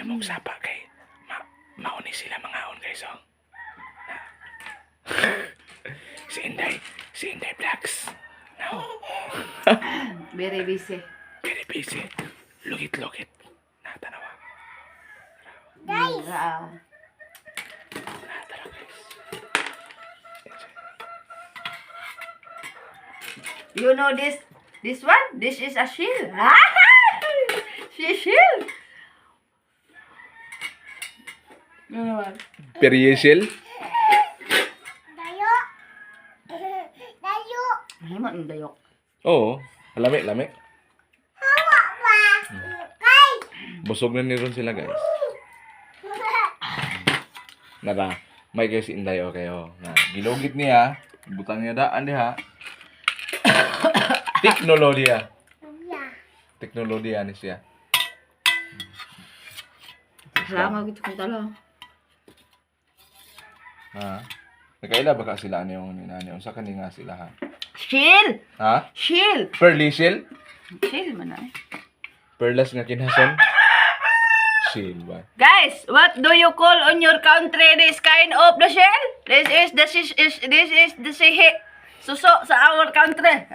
mong sapa kay mauni sila mangaon guys oh. Si Inday Vlogs. Now. Very busy. Very busy. Lugit-lugit. Natanawa. Guys! Natanawa guys. You know this one? This is a shield. Shield. Ano naman? Periesel? Mahimo ang dayok. Oo. Lami. Busog na ni ron sila guys. Nara, may guys si Inday okay oh. Na gilugit niya, butang niya daan diha. Teknolohiya. Teknolohiya ni siya. Salamat gitu kung talo. Ha? Nakaila ba ka sila ano yung ninani? Unsa kani nga sila ha? Shield! Ha? Shield! Perlisel? Shield man ay. Perlas nga kinhason? Shil ba? Guys, what do you call on your country this kind of the shell? This is the suso sa our country.